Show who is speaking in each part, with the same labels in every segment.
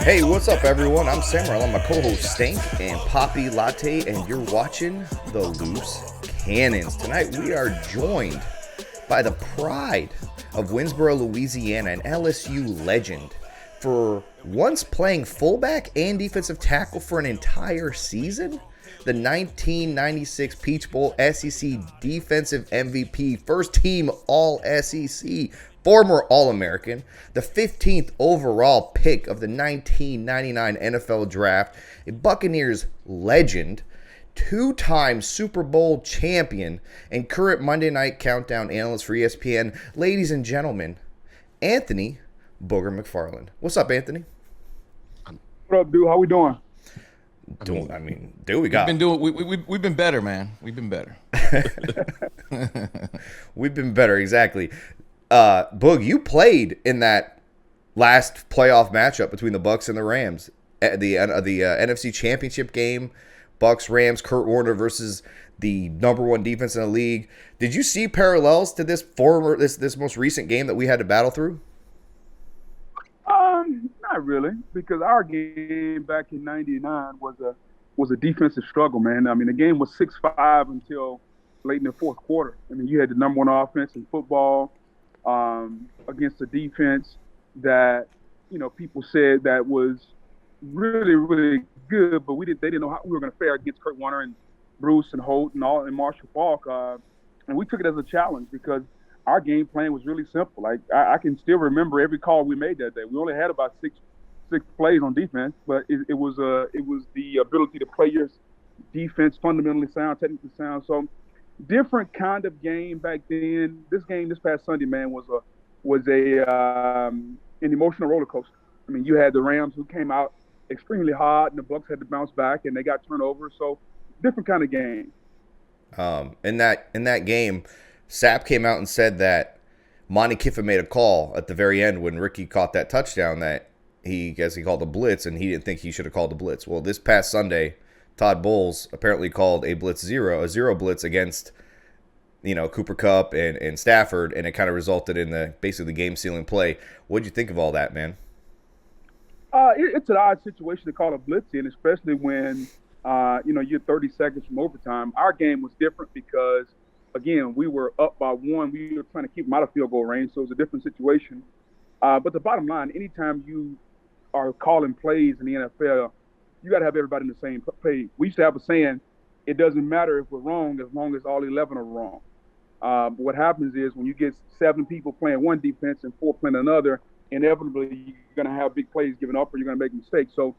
Speaker 1: Hey, what's up, everyone? I'm Samuel. I'm my co-host Stank and Poppy Latte, and you're watching The Loose Cannons. Tonight, we are joined by the pride of Winsboro, Louisiana, an LSU legend for once playing fullback and defensive tackle for an entire season. The 1996 Peach Bowl SEC Defensive MVP, first team All-SEC, former All-American, the 15th overall pick of the 1999 NFL Draft, a Buccaneers legend, two-time Super Bowl champion, and current Monday Night Countdown analyst for ESPN, ladies and gentlemen, Anthony Booger McFarland. What's up, Anthony?
Speaker 2: What up, dude? How we doing?
Speaker 1: We got.
Speaker 3: We've been better, man. We've been better.
Speaker 1: We've been better, exactly. Boog, you played in that last playoff matchup between the Bucs and the Rams at the NFC Championship game. Bucs Rams, Kurt Warner versus the number one defense in the league. Did you see parallels to this most recent game that we had to battle through?
Speaker 2: Not really, because our game back in '99 was a defensive struggle, man. I mean, the game was 6-5 until late in the fourth quarter. I mean, you had the number one offense in football against a defense that, people said that was really, really good, but they didn't know how we were going to fare against Kurt Warner and Bruce and Holt and Marshall Faulk. And we took it as a challenge because our game plan was really simple. Like I can still remember every call we made that day. We only had about six plays on defense, but it was the ability to play your defense fundamentally sound, technically sound. So different kind of game back then. This game this past Sunday, man, was an emotional roller coaster. I mean, you had the Rams who came out extremely hard, and the Bucs had to bounce back, and they got turnovers. So different kind of game.
Speaker 1: In that game, Sapp came out and said that Monty Kiffin made a call at the very end when Ricky caught that touchdown that he called a blitz, and he didn't think he should have called a blitz. Well, this past Sunday, Todd Bowles apparently called a zero blitz against, Cooper Kupp and Stafford, and it kind of resulted in basically the game-sealing play. What did you think of all that, man?
Speaker 2: It's an odd situation to call a blitz in, especially when, you're 30 seconds from overtime. Our game was different because, again, we were up by one. We were trying to keep them out of field goal range, so it was a different situation. But the bottom line, anytime you are calling plays in the NFL, you got to have everybody in the same page. We used to have a saying, it doesn't matter if we're wrong as long as all 11 are wrong. What happens is when you get 7 people playing one defense and 4 playing another, inevitably you're going to have big plays given up or you're going to make mistakes. So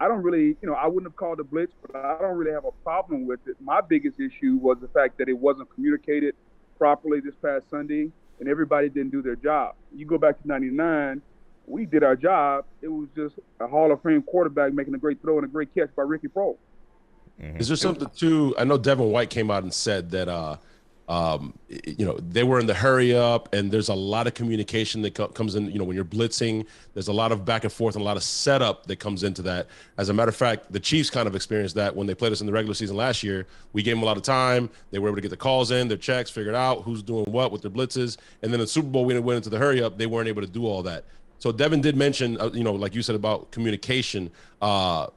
Speaker 2: I don't really, I wouldn't have called a blitz, but I don't really have a problem with it. My biggest issue was the fact that it wasn't communicated properly this past Sunday and everybody didn't do their job. You go back to '99, we did our job. It was just a Hall of Fame quarterback making a great throw and a great catch by Ricky Prohl.
Speaker 4: Mm-hmm. Is there something to? I know Devin White came out and said that they were in the hurry up, and there's a lot of communication that comes in. When you're blitzing, there's a lot of back and forth and a lot of setup that comes into that. As a matter of fact, the Chiefs kind of experienced that when they played us in the regular season last year. We gave them a lot of time. They were able to get the calls in, their checks, figured out who's doing what with their blitzes, and then the Super Bowl, we went into the hurry up. They weren't able to do all that. So Devin did mention, like you said about communication, not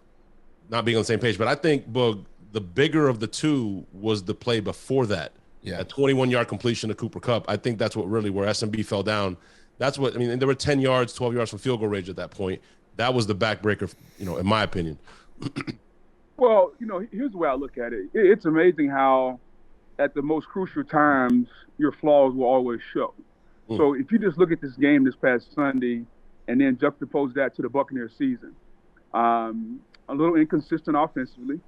Speaker 4: being on the same page. But I think, Boog, the bigger of the two was the play before that. Yeah. A 21-yard completion to Cooper Kupp. I think that's what really where SMB fell down. That's what, and there were 10 yards, 12 yards from field goal range at that point. That was the backbreaker, in my opinion.
Speaker 2: Well, here's the way I look at it. It's amazing how at the most crucial times your flaws will always show. So if you just look at this game this past Sunday and then juxtapose that to the Buccaneers season, a little inconsistent offensively.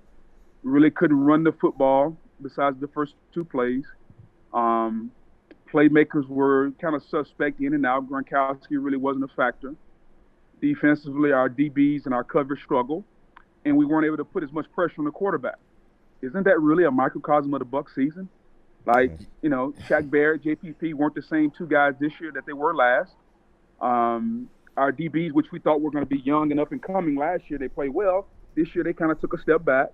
Speaker 2: Really couldn't run the football besides the first 2 plays. Playmakers were kind of suspect in and out. Gronkowski really wasn't a factor. Defensively, our DBs and our coverage struggled, and we weren't able to put as much pressure on the quarterback. Isn't that really a microcosm of the Bucs season? Like, Shaq Barrett, JPP weren't the same 2 guys this year that they were last. Our DBs, which we thought were going to be young and up and coming last year, they played well. This year, they kind of took a step back.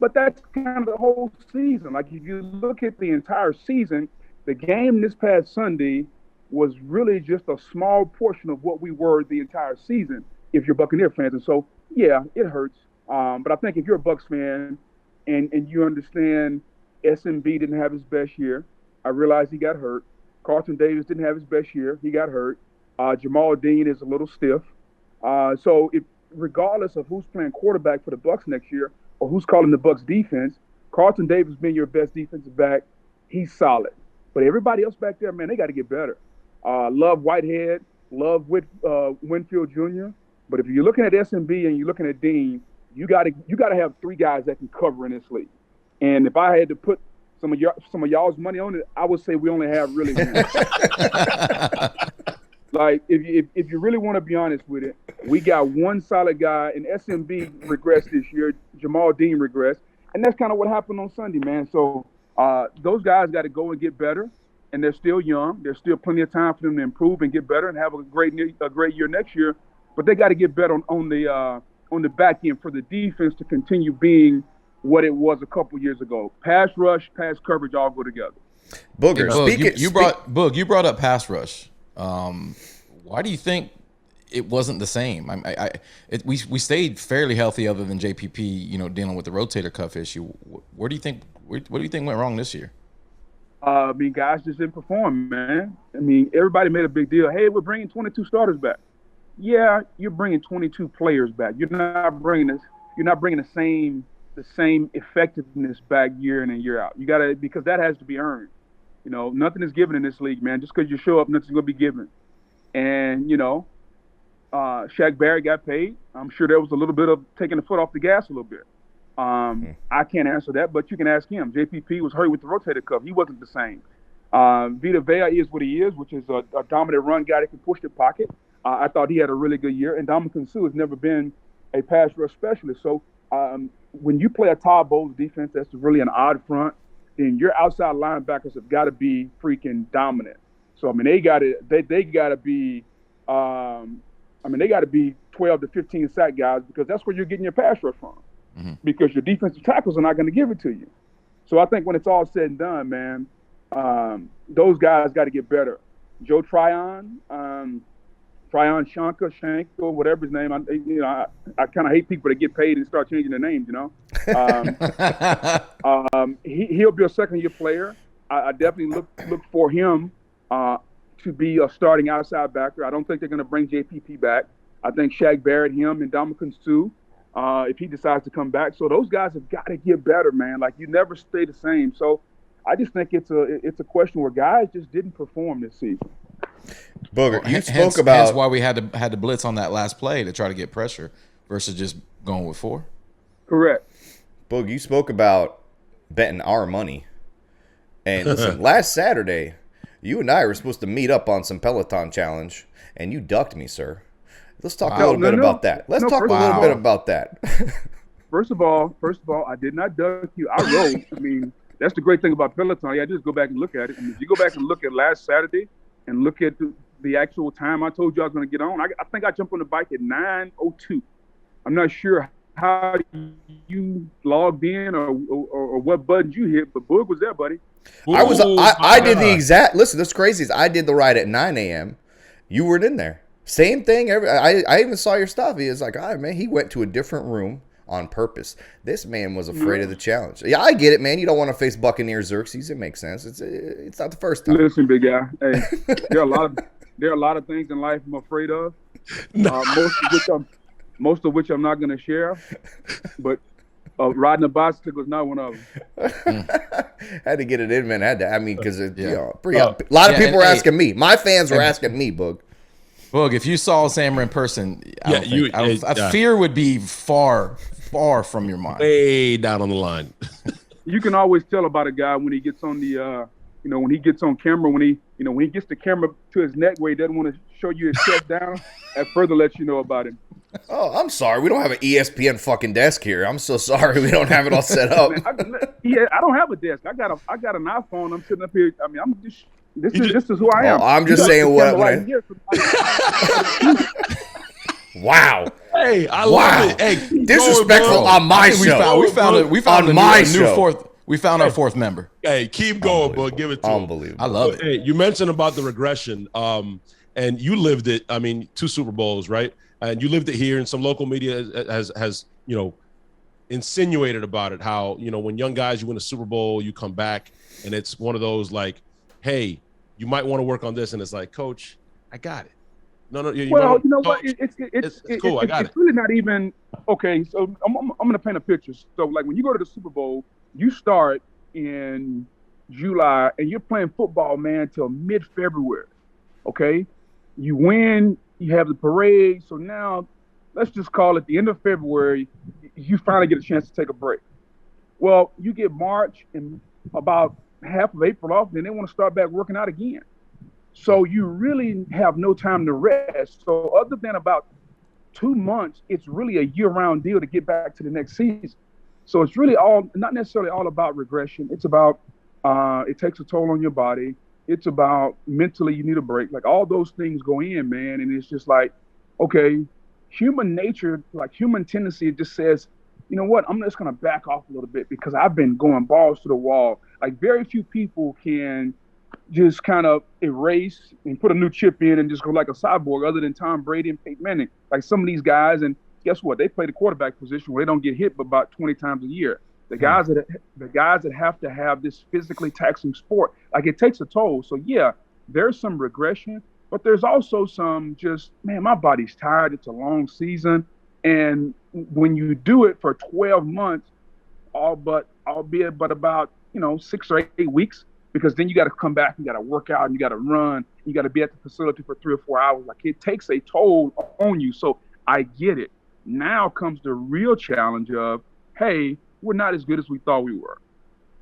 Speaker 2: But that's kind of the whole season. Like, if you look at the entire season, the game this past Sunday was really just a small portion of what we were the entire season. if you're Buccaneer fans. And so, yeah, it hurts. But I think if you're a Bucs fan and you understand SMB didn't have his best year, I realize he got hurt. Carlton Davis didn't have his best year. He got hurt. Jamal Dean is a little stiff. So regardless of who's playing quarterback for the Bucs next year or who's calling the Bucs defense, Carlton Davis being your best defensive back, he's solid. But everybody else back there, man, they got to get better. Love Whitehead, love Winfield Jr. But if you're looking at SMB and you're looking at Dean, you got to have 3 guys that can cover in this league. And if I had to put some of y'all's money on it, I would say we only have really one. Like, if you really want to be honest with it, we got one solid guy, and SMB regressed this year. Jamal Dean regressed. And that's kind of what happened on Sunday, man. So those guys got to go and get better, and they're still young. There's still plenty of time for them to improve and get better and have a great year next year. But they got to get better on the back end for the defense to continue being what it was a couple years ago. Pass rush, pass coverage all go together.
Speaker 1: Booger,
Speaker 3: you brought up pass rush. Why do you think it wasn't the same? We stayed fairly healthy, other than JPP, dealing with the rotator cuff issue. What do you think went wrong this year?
Speaker 2: I mean, guys just didn't perform, man. I mean, everybody made a big deal. Hey, we're bringing 22 starters back. Yeah, you're bringing 22 players back. You're not bringing the same effectiveness back year in and year out. You got to, because that has to be earned. Nothing is given in this league, man. Just because you show up, nothing's going to be given. And, Shaq Barrett got paid. I'm sure there was a little bit of taking the foot off the gas a little bit. I can't answer that, but you can ask him. JPP was hurt with the rotator cuff. He wasn't the same. Vita Vea is what he is, which is a dominant run guy that can push the pocket. I thought he had a really good year. And Ndamukong Suh has never been a pass rush specialist. So when you play a Todd Bowles defense that's really an odd front, then your outside linebackers have got to be freaking dominant. So I mean, they got to be 12 to 15 sack guys, because that's where you're getting your pass rush from. Mm-hmm. Because your defensive tackles are not going to give it to you. So I think when it's all said and done, man, those guys got to get better. Joe Tryon-Shoyinka, whatever his name. I kind of hate people that get paid and start changing their names. He'll be a second-year player. I definitely look for him to be a starting outside backer. I don't think they're going to bring JPP back. I think Shaq Barrett, him, and Ndamukong Suh, if he decides to come back. So those guys have got to get better, man. Like, you never stay the same. So I just think it's a question where guys just didn't perform this season.
Speaker 1: Booger, you spoke about
Speaker 3: hence why we had to blitz on that last play to try to get pressure versus just going with 4.
Speaker 2: Correct.
Speaker 1: Boog, you spoke about betting our money. And listen, last Saturday, you and I were supposed to meet up on some Peloton challenge, and you ducked me, sir. Let's talk a little bit about that. Let's talk a little bit about that.
Speaker 2: First of all, I did not duck you. I rode. I mean, that's the great thing about Peloton. Yeah, just go back and look at it. I mean, if you go back and look at last Saturday and look at the actual time I told you I was going to get on, I think I jumped on the bike at 9:02. I'm not sure how you logged in or what buttons you hit, but Boog was there, buddy.
Speaker 1: I did the exact. Listen, this crazy is I did the ride at 9 a.m. You weren't in there. Same thing. I even saw your stuff. He was like, all right, man. He went to a different room on purpose. This man was afraid of the challenge. Yeah, I get it, man. You don't want to face Buccaneers Xerxes. It makes sense. It's not the first time.
Speaker 2: Listen, big guy. Hey, there are a lot of things in life I'm afraid of. Most of which I'm not going to share. But riding a bicycle is not one of them.
Speaker 1: Had to get it in, man. Because a lot of people were asking me. My fans were asking me, Boog.
Speaker 3: Boog, if you saw Sammer in person, fear would be far from your mind.
Speaker 4: Way down on the line.
Speaker 2: You can always tell about a guy when he gets on the, when he gets on camera, when he gets the camera to his neck where he doesn't want to show you his chest down, that further lets you know about him.
Speaker 1: Oh, I'm sorry. We don't have an ESPN fucking desk here. I'm so sorry. We don't have it all set up.
Speaker 2: Man, I don't have a desk. I got an iPhone. I'm sitting up here. I mean, this is who I am.
Speaker 1: I'm just saying what. Wow.
Speaker 4: Hey, I love it. Hey,
Speaker 1: disrespectful on my show.
Speaker 3: We found
Speaker 1: on my show.
Speaker 3: Fourth. We found our fourth member.
Speaker 4: Hey, keep going, bud. Give it to him.
Speaker 1: Unbelievable.
Speaker 3: I love it.
Speaker 4: Hey, you mentioned about the regression, and you lived it. I mean, 2 Super Bowls, right? and you lived it here, and some local media has insinuated about it, how, when young guys, you win a Super Bowl, you come back, and it's one of those like, hey, you might want to work on this, and it's like, Coach, I got it. No, you
Speaker 2: Well, you know
Speaker 4: Coach,
Speaker 2: what? It's
Speaker 4: cool. I got
Speaker 2: it's really not even okay. So I'm going to paint a picture. So like when you go to the Super Bowl, you start in July and you're playing football, man, till mid-February. Okay, you win, you have the parade. So now, let's just call it the end of February. You finally get a chance to take a break. Well, you get March and about half of April off, then they want to start back working out again. So you really have no time to rest. So other than about 2 months, it's really a year-round deal to get back to the next season. So it's really not necessarily all about regression. It's about it takes a toll on your body. It's about mentally you need a break. Like all those things go in, man. And it's just like, okay, human nature, like human tendency, it just says, you know what, I'm just going to back off a little bit because I've been going balls to the wall. Like very few people can just kind of erase and put a new chip in and just go like a cyborg other than Tom Brady and Peyton Manning. Like some of these guys, and guess what? They play the quarterback position where they don't get hit but about 20 times a year. The guys that have to have this physically taxing sport, like it takes a toll. So yeah, there's some regression, but there's also some just, man, my body's tired. It's a long season. And when you do it for 12 months, albeit about, 6 or 8 weeks, because then you got to come back, you got to work out, and you got to run, you got to be at the facility for 3 or 4 hours. Like it takes a toll on you. So I get it. Now comes the real challenge of, hey, we're not as good as we thought we were.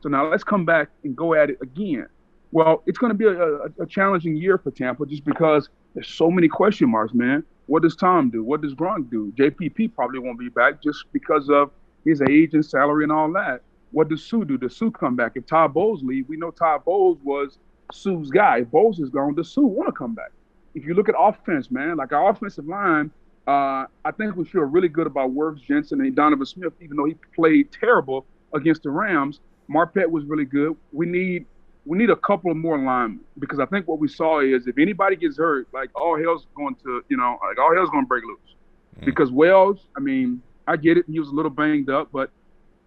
Speaker 2: So now let's come back and go at it again. Well, it's going to be a challenging year for Tampa just because there's so many question marks, man. What does Tom do? What does Gronk do? JPP probably won't be back just because of his age and salary and all that. What does Sue do? Does Sue come back? If Todd Bowles leave, we know Todd Bowles was Sue's guy. If Bowles is gone, does Sue want to come back? If you look at offense, man, like our offensive line, I think we feel really good about Wirfs, Jensen, and Donovan Smith, even though he played terrible against the Rams. Marpet was really good. We need a couple of more linemen because I think what we saw is if anybody gets hurt, like all hell's going to break loose. Because Wells, I mean, I get it. He was a little banged up, but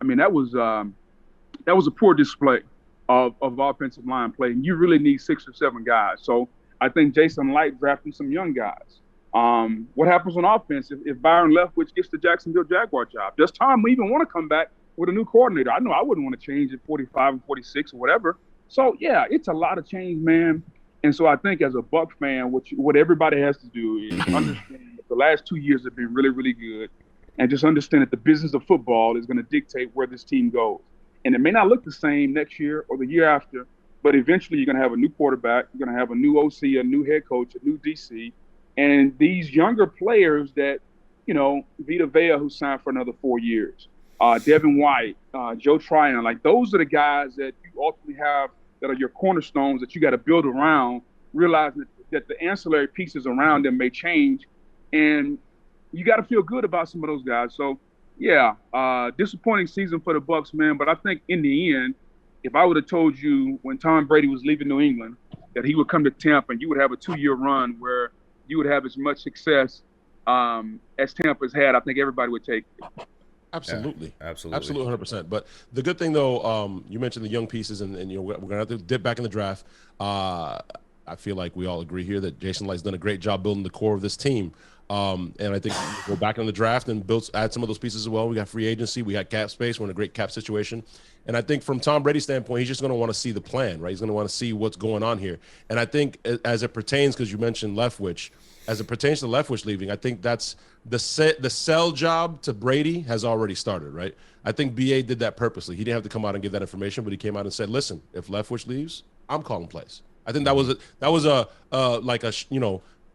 Speaker 2: I mean, that was a poor display of offensive line play. And you really need 6 or 7 guys. So I think Jason Licht drafting some young guys. What happens on offense if Byron Leftwich gets the Jacksonville Jaguar job? Does Tom even want to come back with a new coordinator? I know I wouldn't want to change at 45 and 46 or whatever. So, yeah, it's a lot of change, man. And so I think as a Bucs fan, what everybody has to do is understand that the last 2 years have been really, really good. And just understand that the business of football is going to dictate where this team goes. And it may not look the same next year or the year after, but eventually you're going to have a new quarterback, you're going to have a new OC, a new head coach, a new DC. And these younger players that, Vita Vea, who signed for another 4 years, Devin White, Joe Tryon, like those are the guys that you ultimately have that are your cornerstones that you got to build around, realizing that the ancillary pieces around them may change. And you got to feel good about some of those guys. So, yeah, disappointing season for the Bucs, man. But I think in the end, if I would have told you when Tom Brady was leaving New England that he would come to Tampa and you would have a 2-year run where you would have as much success as Tampa's had, I think everybody would take it.
Speaker 4: Absolutely.
Speaker 1: Yeah, absolutely.
Speaker 4: 100%. But the good thing, though, you mentioned the young pieces, and we're going to have to dip back in the draft. I feel like we all agree here that Jason Light's done a great job building the core of this team. And I think we'll go back in the draft and add some of those pieces as well. We got free agency. We got cap space. We're in a great cap situation. And I think from Tom Brady's standpoint, he's just going to want to see the plan, right? He's going to want to see what's going on here. And I think as it pertains, because you mentioned Leftwich, as it pertains to Leftwich leaving, I think that's the sell job to Brady has already started, right? I think BA did that purposely. He didn't have to come out and give that information, but he came out and said, listen, if Leftwich leaves, I'm calling plays. I think that was a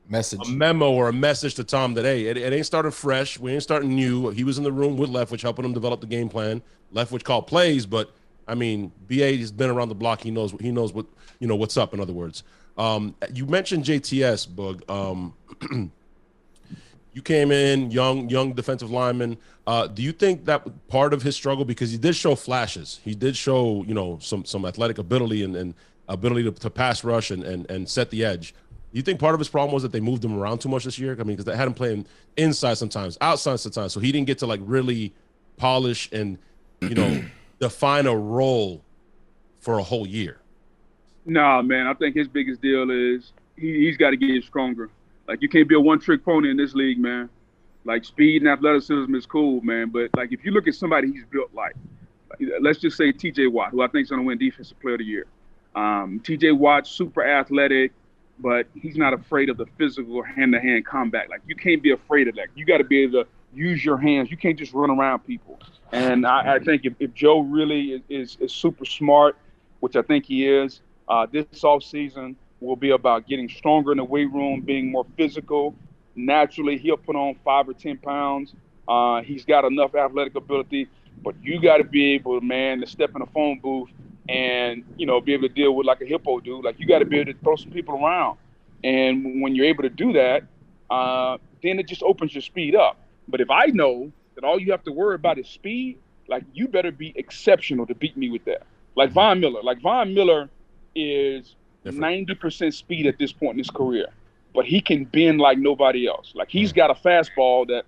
Speaker 3: message,
Speaker 4: a memo or a message to Tom that, hey, it ain't starting fresh. We ain't starting new. He was in the room with Leftwich, helping him develop the game plan. Leftwich called plays, but I mean, BA has been around the block. He knows what, what's up, in other words. You mentioned JTS, Boog. You came in young defensive lineman. Do you think that part of his struggle, because he did show flashes, he did show some athletic ability and ability to pass rush and set the edge. Do you think part of his problem was that they moved him around too much this year? I mean, because they had him playing inside sometimes, outside sometimes, so he didn't get to like really polish and, you know, define a role for a whole year.
Speaker 2: Nah, man, I think his biggest deal is he's got to get stronger. Like, you can't be a one-trick pony in this league, man. Like, speed and athleticism is cool, man, but like if you look at somebody he's built like let's just say T.J. Watt, who I think is going to win Defensive Player of the Year. T.J. Watt, super athletic, but he's not afraid of the physical hand-to-hand combat. Like, you can't be afraid of that. You got to be able to use your hands. You can't just run around people. And I think if Joe really is super smart, which I think he is, this offseason will be about getting stronger in the weight room, being more physical. Naturally, he'll put on 5 or 10 pounds. He's got enough athletic ability, but you got to be able, man, to step in a phone booth and, you know, be able to deal with like a hippo dude. Like, you got to be able to throw some people around. And when you're able to do that, then it just opens your speed up. But if I know that all you have to worry about is speed, like, you better be exceptional to beat me with that. Like Von Miller. Like, Von Miller is 90% speed at this point in his career, but he can bend like nobody else. Like, he's got a fastball that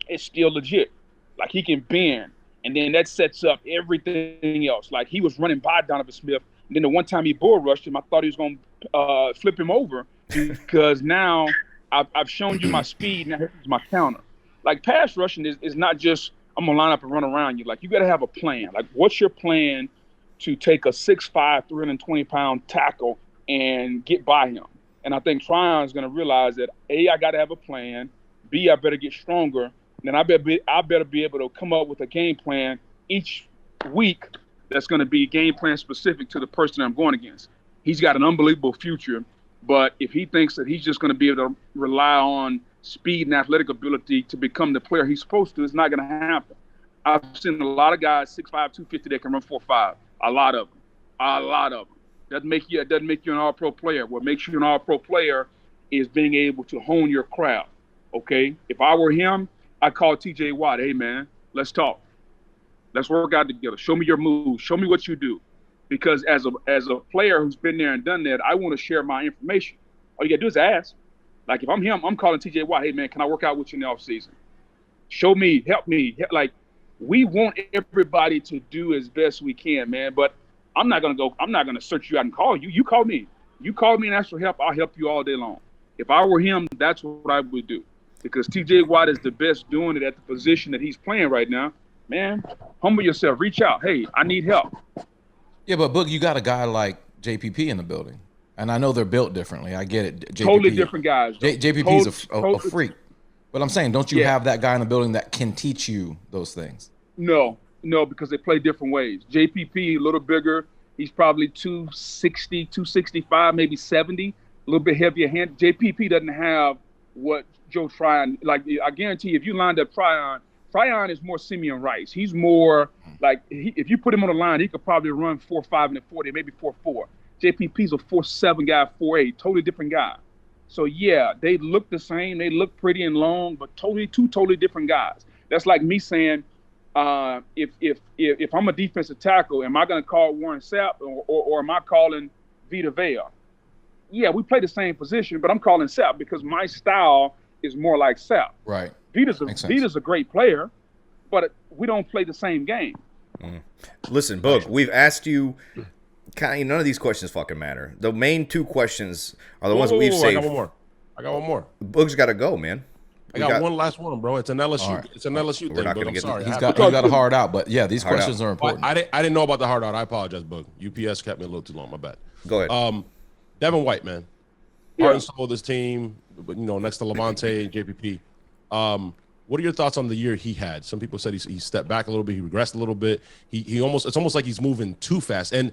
Speaker 2: is still legit. Like, he can bend, and then that sets up everything else. Like, he was running by Donovan Smith, and then the one time he bull rushed him, I thought he was going to flip him over because now I've shown you my speed, now here's my counter. Like, pass rushing is not just I'm going to line up and run around you. Like, you got to have a plan. Like, what's your plan to take a 6'5", 320-pound tackle and get by him? And I think Tryon is going to realize that, A, I got to have a plan. B, I better get stronger. And then I better be able to come up with a game plan each week that's going to be game plan specific to the person I'm going against. He's got an unbelievable future, but if he thinks that he's just going to be able to rely on speed and athletic ability to become the player he's supposed to, it's not going to happen. I've seen a lot of guys 6'5", 250 that can run 4.5. A lot of them. Doesn't make you an all-pro player. What makes you an all-pro player is being able to hone your craft. Okay, if I were him, I'd call T.J. Watt. Hey, man, let's talk. Let's work out together. Show me your moves. Show me what you do. Because as a player who's been there and done that, I want to share my information. All you got to do is ask. Like, if I'm him, I'm calling T.J. Watt. Hey, man, can I work out with you in the offseason? Show me, help me. Like, we want everybody to do as best we can, man. But I'm not gonna search you out and call you. You call me. You call me and ask for help. I'll help you all day long. If I were him, that's what I would do. Because T.J. Watt is the best doing it at the position that he's playing right now. Man, humble yourself. Reach out. Hey, I need help.
Speaker 3: Yeah, but Boog, you got a guy like JPP in the building, and I know they're built differently. I get it. JPP,
Speaker 2: totally different guys.
Speaker 3: JPP is a freak. But I'm saying, don't you have that guy in the building that can teach you those things? No,
Speaker 2: because they play different ways. JPP, a little bigger. He's probably 260, 265, maybe 70, a little bit heavier hand. JPP doesn't have what Joe Tryon, like, I guarantee if you lined up Tryon is more Simeon Rice. He's more like, if you put him on the line, he could probably run 4.5 in the 40, maybe 4.4. JPP's a 4.7 guy, 4.8, totally different guy. So, yeah, they look the same. They look pretty and long, but two totally different guys. That's like me saying, if I'm a defensive tackle, am I going to call Warren Sapp or am I calling Vita Vea? Yeah, we play the same position, but I'm calling Sapp because my style is more like Sapp.
Speaker 3: Right.
Speaker 2: Vita's a great player, but we don't play the same game.
Speaker 1: Listen, Boog, we've asked you. None of these questions fucking matter. The main two questions are the ones we've saved.
Speaker 4: I got one more.
Speaker 1: Boog's got to go, man.
Speaker 4: I got one last one, bro. It's an LSU. Right. It's an LSU thing. Boog. I'm sorry.
Speaker 3: He's got a hard out, but yeah, these questions are important.
Speaker 4: I didn't know about the hard out. I apologize, Boog. UPS kept me a little too long. My bad.
Speaker 1: Go ahead.
Speaker 4: Devin White, man. Heart and soul of this team, but next to Levante and JPP. What are your thoughts on the year he had? Some people said he stepped back a little bit, he regressed a little bit. It's almost like he's moving too fast. And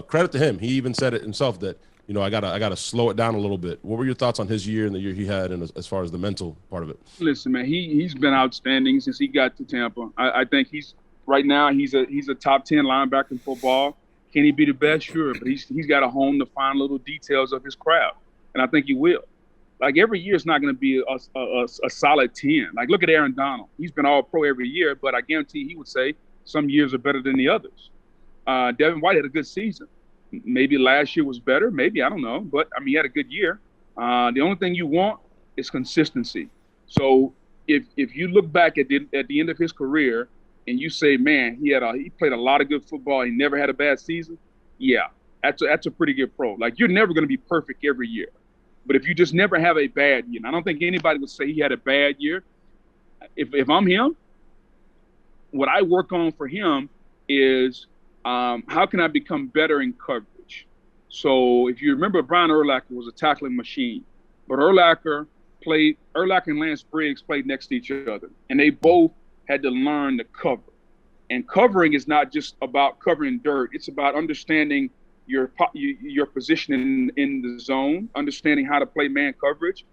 Speaker 4: credit to him, he even said it himself that I gotta slow it down a little bit. What were your thoughts on his year and the year he had, and as far as the mental part of it?
Speaker 2: Listen, man, he's been outstanding since he got to Tampa. I think he's a top 10 linebacker in football. Can he be the best? Sure, but he's got to hone the fine little details of his craft, and I think he will. Like, every year is not going to be a solid 10. Like, look at Aaron Donald. He's been all pro every year, but I guarantee he would say some years are better than the others. Devin White had a good season. Maybe last year was better. Maybe, I don't know. But, I mean, he had a good year. The only thing you want is consistency. So if you look back at the end of his career and you say, man, he played a lot of good football. He never had a bad season. Yeah, that's a pretty good pro. Like, you're never going to be perfect every year. But if you just never have a bad year, and I don't think anybody would say he had a bad year. If I'm him, what I work on for him is how can I become better in coverage? So if you remember, Brian Urlacher was a tackling machine, but Urlacher and Lance Briggs played next to each other, and they both had to learn to cover. And covering is not just about covering dirt. It's about understanding your position in the zone, understanding how to play man coverage,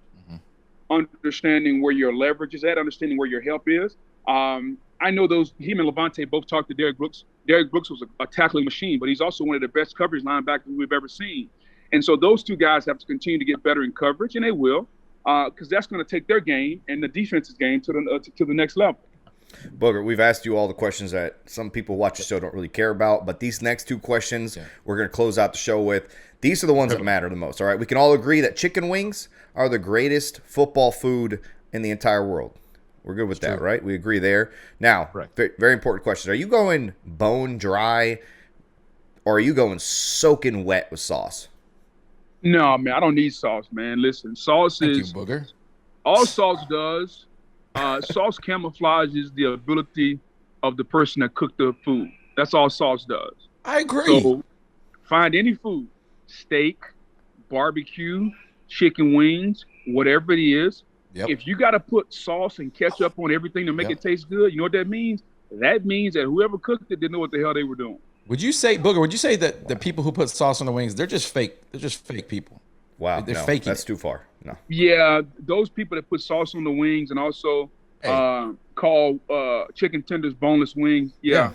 Speaker 2: understanding where your leverage is at, understanding where your help is. I know him and Levante both talked to Derrick Brooks. Derrick Brooks was a tackling machine, but he's also one of the best coverage linebackers we've ever seen. And so those two guys have to continue to get better in coverage, and they will, because that's going to take their game and the defense's game to the next level.
Speaker 1: Booger, we've asked you all the questions that some people watch the show don't really care about, but these next two questions we're going to close out the show with. These are the ones that matter the most, all right? We can all agree that chicken wings are the greatest football food in the entire world. We're good with that, right? We agree there. Now, very important question. Are you going bone dry, or are you going soaking wet with sauce?
Speaker 2: No, man, I don't need sauce, man. Listen, sauce is –
Speaker 3: Booger.
Speaker 2: All sauce does – sauce camouflages the ability of the person that cooked the food. That's all sauce does.
Speaker 3: I agree.
Speaker 2: So find any food, steak, barbecue, chicken wings, whatever it is. Yep. If you got to put sauce and ketchup on everything to make it taste good, you know what that means? That means that whoever cooked it didn't know what the hell they were doing.
Speaker 3: Would you say, Booger, that the people who put sauce on the wings, they're just fake? They're just fake people.
Speaker 1: Wow, they're faking. That's too far. No.
Speaker 2: Yeah, those people that put sauce on the wings and also call chicken tenders boneless wings. Yeah.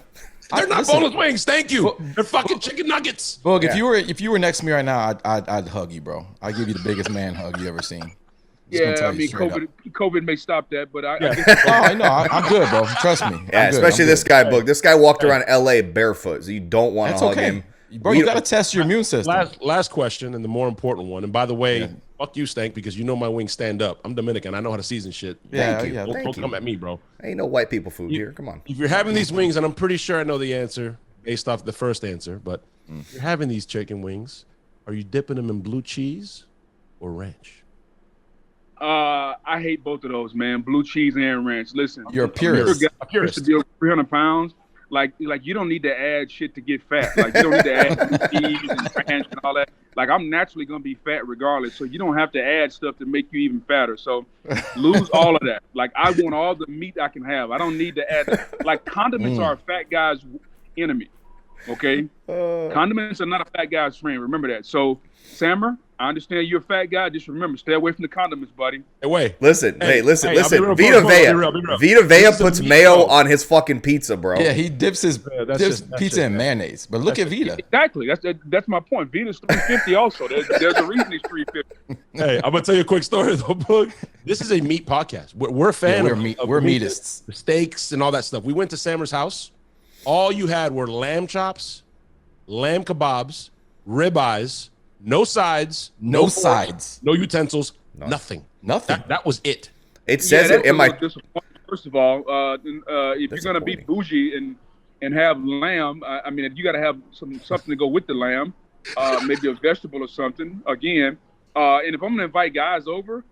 Speaker 4: They're not boneless wings. Thank you. They're fucking chicken nuggets.
Speaker 3: Bug, if you were next to me right now, I'd hug you, bro. I'd give you the biggest man hug you ever seen.
Speaker 2: Yeah, I mean, COVID may stop that, but I
Speaker 3: I'm good, bro. Trust me.
Speaker 1: Yeah, especially this guy, Boog. This guy walked around LA barefoot, so you don't want to hug him.
Speaker 3: Bro, you got to test your immune system.
Speaker 4: Last question, and the more important one. And by the way, fuck you, Stank, because you know my wings stand up. I'm Dominican. I know how to season shit.
Speaker 1: Thank you.
Speaker 4: Don't come at me, bro.
Speaker 1: Ain't no white people food here. Come on.
Speaker 4: If you're having these wings, and I'm pretty sure I know the answer based off the first answer, but if you're having these chicken wings, are you dipping them in blue cheese or ranch?
Speaker 2: I hate both of those, man. Blue cheese and ranch. Listen,
Speaker 3: you're a purist.
Speaker 2: A purist to deal 300 pounds. Like you don't need to add shit to get fat. Like you don't need to add cheese and ranch and all that. Like I'm naturally gonna be fat regardless, so you don't have to add stuff to make you even fatter. So lose all of that. Like I want all the meat I can have. I don't need to add. Like condiments are a fat guy's enemy. Okay, condiments are not a fat guy's friend. Remember that. So Sammer, I understand you're a fat guy. Just remember, stay away from the condiments, buddy.
Speaker 4: Hey, wait.
Speaker 1: Listen. Vita Vea puts mayo on his fucking pizza, bro.
Speaker 3: Yeah, he dips pizza in mayonnaise. But look at Vita.
Speaker 2: Exactly. That's my point. Vita's $3.50 also. There's a reason he's $3.50.
Speaker 4: Hey, I'm gonna tell you a quick story though, Boog. This is a meat podcast. We're a fan of
Speaker 3: meatists.
Speaker 4: The steaks and all that stuff. We went to Sammer's house. All you had were lamb chops, lamb kebabs, ribeyes. No sides, no sides, no utensils, nothing. That was it.
Speaker 1: It says it in my.
Speaker 2: First of all, if you're gonna be bougie and have lamb, I mean, you got to have something to go with the lamb, maybe a vegetable or something. Again, and if I'm gonna invite guys over,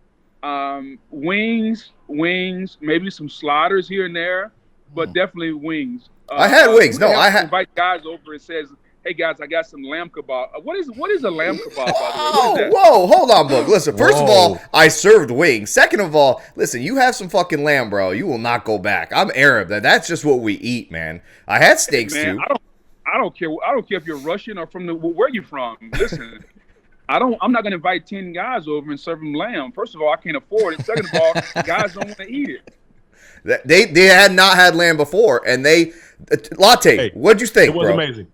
Speaker 2: wings, maybe some sliders here and there, but definitely wings.
Speaker 1: I had wings. No, I had
Speaker 2: invite guys over and says, hey guys, I got some lamb kebab. What is a lamb kebab, by the way?
Speaker 1: Whoa, hold on, Boog. Listen, first of all, I served wings. Second of all, listen, you have some fucking lamb, bro. You will not go back. I'm Arab. That's just what we eat, man. I had steaks too.
Speaker 2: I don't care. I don't care if you're Russian or from where you from. Listen, I'm not gonna invite 10 guys over and serve them lamb. First of all, I can't afford it. Second of all, guys don't want to eat it.
Speaker 1: They had not had lamb before, and Latte.
Speaker 4: Hey,
Speaker 1: what'd you think, bro?
Speaker 4: It was amazing.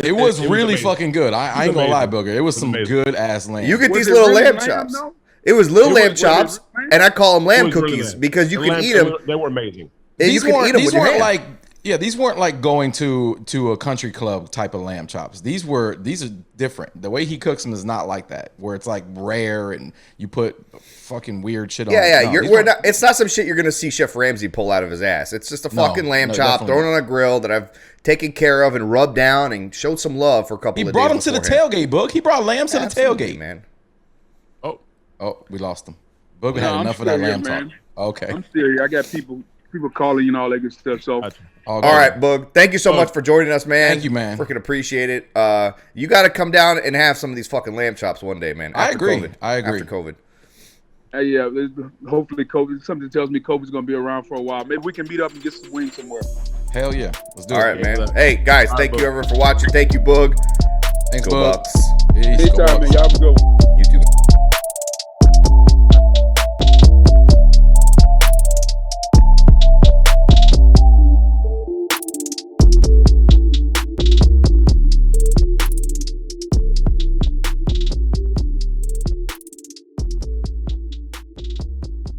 Speaker 3: It was really fucking good. I ain't gonna lie, Booger. It was some good ass lamb.
Speaker 1: You get these little lamb chops. It was little lamb chops, and I call them lamb cookies because you can eat them.
Speaker 4: They were amazing.
Speaker 3: These weren't like Yeah, these weren't like going to a country club type of lamb chops. These are different. The way he cooks them is not like that, where it's like rare and you put fucking weird shit on.
Speaker 1: Yeah,
Speaker 3: it. No,
Speaker 1: we're not. It's not some shit you're gonna see Chef Ramsay pull out of his ass. It's just a fucking lamb chop thrown on a grill that I've taken care of and rubbed down and showed some love for a couple of days.
Speaker 3: He brought them to the tailgate, Boog. He brought lambs to the tailgate,
Speaker 1: man.
Speaker 3: Oh, we lost him. Boog had enough of that lamb talk. Okay,
Speaker 2: I'm still here. I got people calling, you know, all that good stuff. So.
Speaker 1: All right, Boog. Thank you so much for joining us, man.
Speaker 3: Thank you, man.
Speaker 1: Freaking appreciate it. You got to come down and have some of these fucking lamb chops one day, man.
Speaker 3: I agree.
Speaker 1: COVID.
Speaker 3: After
Speaker 1: COVID.
Speaker 2: Yeah, hopefully COVID. Something tells me COVID's gonna be around for a while. Maybe we can meet up and get some wings somewhere.
Speaker 3: Hell yeah, let's do it.
Speaker 1: All right, man. Hey guys, thank you everyone for watching. Thank you, Boog.
Speaker 3: Thanks,
Speaker 1: Go
Speaker 3: Boog.
Speaker 1: Bucs.
Speaker 3: Peace.
Speaker 2: Anytime, man. Y'all have a good one.
Speaker 1: You too.